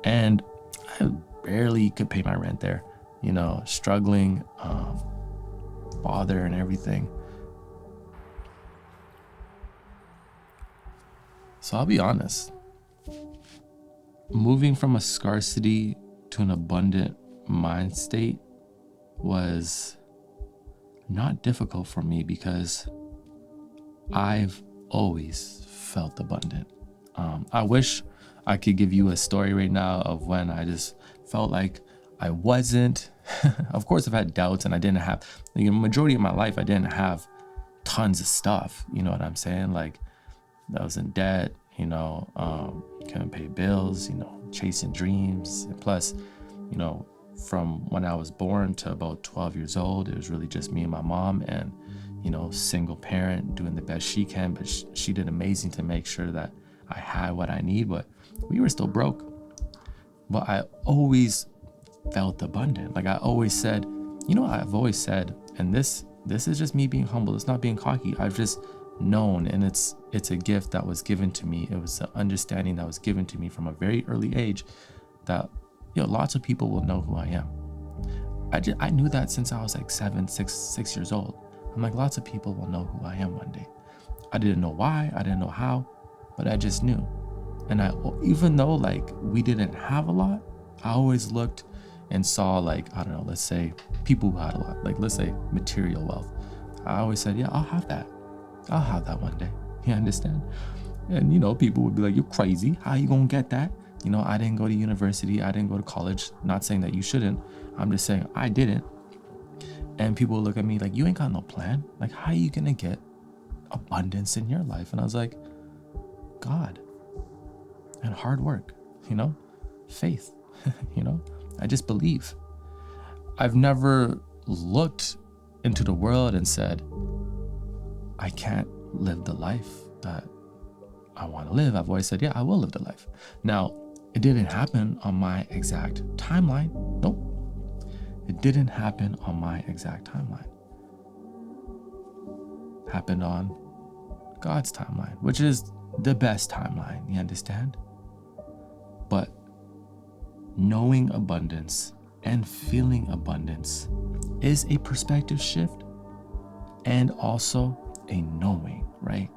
And I barely could pay my rent there, struggling, father and everything. So I'll be honest, moving from a scarcity to an abundant mind state was not difficult for me because I've always felt abundant. I wish I could give you a story right now of when I just felt like I wasn't. Of course, I've had doubts, and I didn't have, the majority of my life, I didn't have tons of stuff. You know what I'm saying? Like, I was in debt, couldn't pay bills, chasing dreams. And plus, from when I was born to about 12 years old, it was really just me and my mom, and, single parent doing the best she can, but she did amazing to make sure that I had what I need, but we were still broke. But I always felt abundant. Like I always said, I've always said, and this is just me being humble. It's not being cocky. I've just known, and it's a gift that was given to me. It was an understanding that was given to me from a very early age that, lots of people will know who I am. I knew that since I was like 6 years old. I'm like, lots of people will know who I am one day. I didn't know why, I didn't know how, but I just knew. And even though like we didn't have a lot, I always looked and saw, like, I don't know, let's say people who had a lot, like let's say material wealth. I always said, yeah, I'll have that one day. You understand? And people would be like, you're crazy, how you gonna get that? I didn't go to university, I didn't go to college. Not saying that you shouldn't, I'm just saying I didn't. And people would look at me like, you ain't got no plan. Like, how are you gonna get abundance in your life? And I was like, God and hard work, faith, I just believe. I've never looked into the world and said, I can't live the life that I want to live. I've always said, yeah, I will live the life. Now, it didn't happen on my exact timeline. Nope. It didn't happen on my exact timeline. It happened on God's timeline, which is the best timeline, you understand? But knowing abundance and feeling abundance is a perspective shift and also a knowing, right?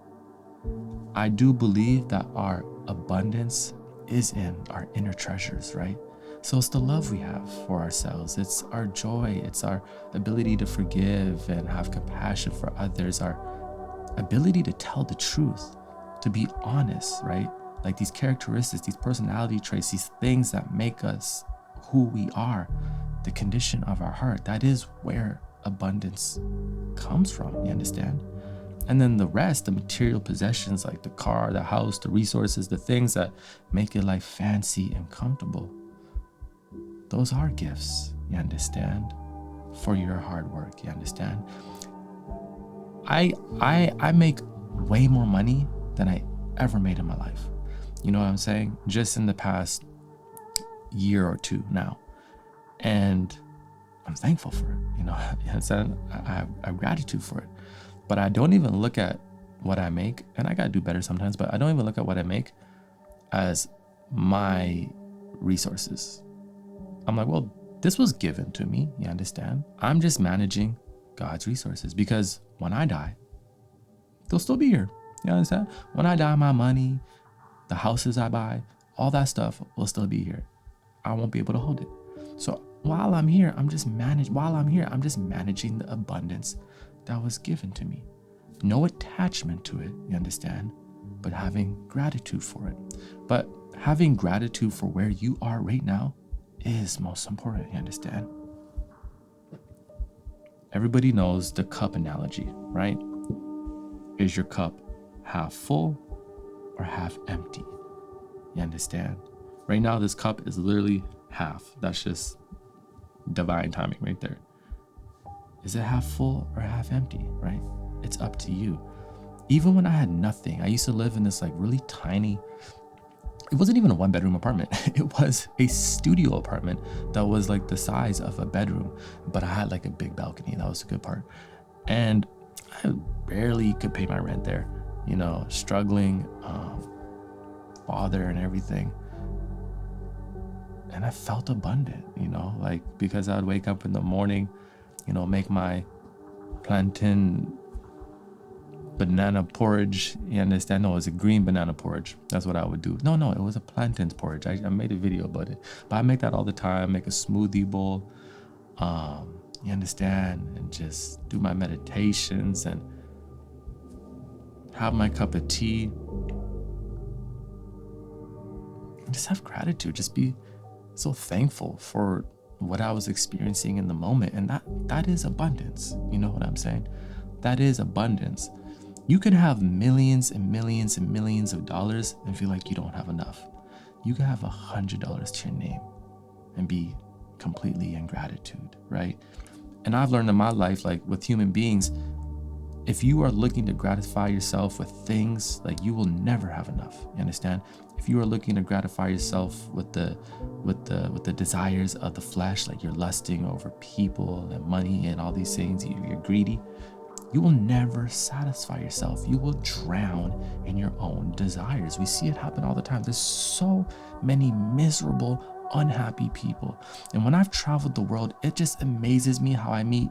I do believe that our abundance is in our inner treasures, right? So it's the love we have for ourselves. It's our joy. It's our ability to forgive and have compassion for others, our ability to tell the truth, to be honest, right? Like these characteristics, these personality traits, these things that make us who we are, the condition of our heart, that is where abundance comes from, you understand? And then the rest, the material possessions like the car, the house, the resources, the things that make your life fancy and comfortable, those are gifts, you understand, for your hard work, you understand? I make way more money than I ever made in my life. You know what I'm saying? Just in the past year or two now. And I'm thankful for it. I have gratitude for it. But I don't even look at what I make, and I gotta do better sometimes, but I don't even look at what I make as my resources. I'm like, well, this was given to me, you understand? I'm just managing God's resources, because when I die, they'll still be here, you understand? When I die, my money, the houses I buy, all that stuff will still be here. I won't be able to hold it. So while I'm here, I'm just managing the abundance that was given to me. No attachment to it, you understand? But having gratitude for it. But having gratitude for where you are right now is most important, you understand? Everybody knows the cup analogy, right? Is your cup half full or half empty? You understand? Right now, this cup is literally half. That's just divine timing right there. Is it half full or half empty, right? It's up to you. Even when I had nothing, I used to live in this like really tiny, it wasn't even a 1-bedroom apartment. It was a studio apartment that was like the size of a bedroom, but I had like a big balcony. That was the good part. And I barely could pay my rent there, struggling, father and everything. And I felt abundant, like because I'd wake up in the morning, make my plantain banana porridge. You understand? No, it was a green banana porridge. That's what I would do. No, it was a plantain porridge. I made a video about it. But I make that all the time. Make a smoothie bowl. You understand? And just do my meditations and have my cup of tea. And just have gratitude. Just be so thankful for what I was experiencing in the moment. And that is abundance. You know what I'm saying? That is abundance. You can have millions and millions and millions of dollars and feel like you don't have enough. You can have $100 to your name and be completely in gratitude, right? And I've learned in my life, like with human beings, if you are looking to gratify yourself with things, like you will never have enough. You understand? If you are looking to gratify yourself with the desires of the flesh, like you're lusting over people and money and all these things, you're greedy, you will never satisfy yourself. You will drown in your own desires. We see it happen all the time. There's so many miserable, unhappy people. And when I've traveled the world, it just amazes me how I meet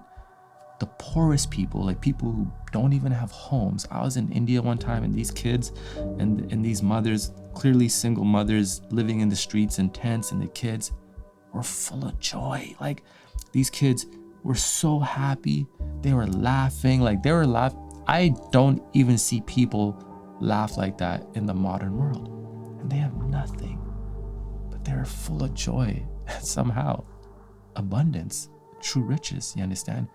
the poorest people, like people who don't even have homes. I was in India one time, and these kids and these mothers, clearly single mothers living in the streets in tents, and the kids were full of joy. Like these kids were so happy. They were laughing. I don't even see people laugh like that in the modern world. And they have nothing, but they're full of joy. Somehow, abundance, true riches, you understand?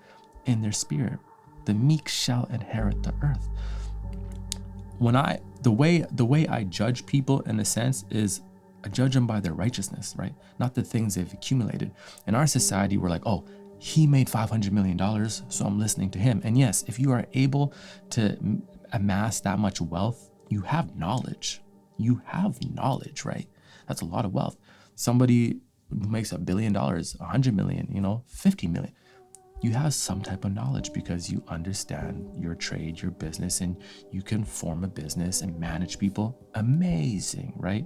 In their spirit. The meek shall inherit the earth. The way I judge people, in a sense, is I judge them by their righteousness, right? Not the things they've accumulated. In our society, we're like, oh, he made $500 million, so I'm listening to him. And yes, if you are able to amass that much wealth, you have knowledge. You have knowledge, right? That's a lot of wealth. Somebody who makes $1 billion, 100 million, 50 million. You have some type of knowledge because you understand your trade, your business, and you can form a business and manage people. Amazing, right?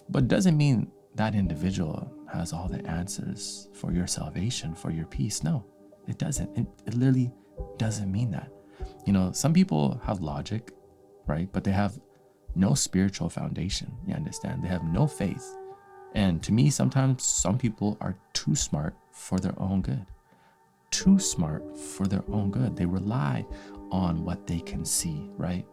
But it doesn't mean that individual has all the answers for your salvation, for your peace. No, it doesn't. It literally doesn't mean that. Some people have logic, right? But they have no spiritual foundation. You understand? They have no faith. And to me, sometimes some people are too smart for their own good. Too smart for their own good. They rely on what they can see, right?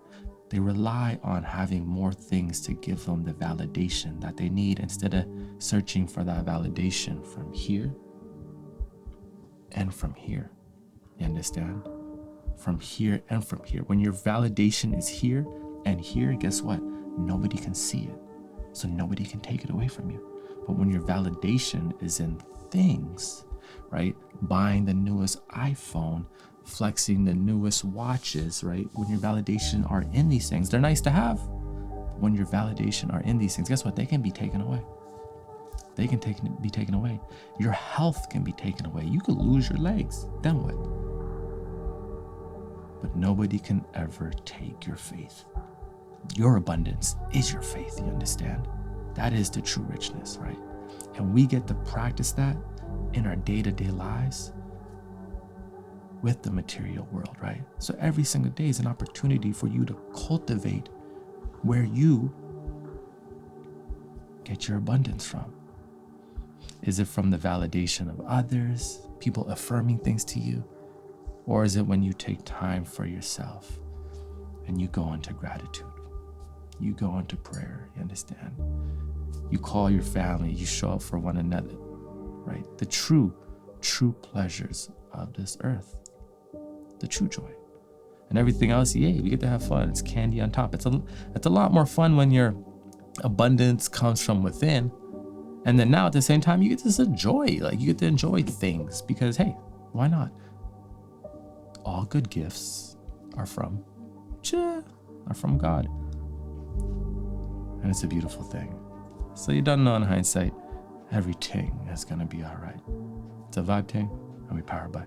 They rely on having more things to give them the validation that they need, instead of searching for that validation from here and from here. You understand? From here and from here. When your validation is here and here, guess what? Nobody can see it. So nobody can take it away from you. But when your validation is in things, right? Buying the newest iPhone, flexing the newest watches, right? When your validation are in these things, they're nice to have. But when your validation are in these things, guess what? They can be taken away. They can be taken away. Your health can be taken away. You could lose your legs. Then what? But nobody can ever take your faith. Your abundance is your faith, you understand? That is the true richness, right? And we get to practice that in our day-to-day lives with the material world, right? So every single day is an opportunity for you to cultivate where you get your abundance from. Is it from the validation of others, people affirming things to you? Or is it when you take time for yourself and you go into gratitude? You go into prayer, you understand? You call your family, you show up for one another, right? The true pleasures of this earth, the true joy. And everything else, yay, we get to have fun. It's candy on top. It's a lot more fun when your abundance comes from within. And then now at the same time, you get to enjoy, you get to enjoy things because, hey, why not? All good gifts are from God. And it's a beautiful thing. So you don't know, in hindsight, everything is gonna be all right. It's a vibe thing, and we powered by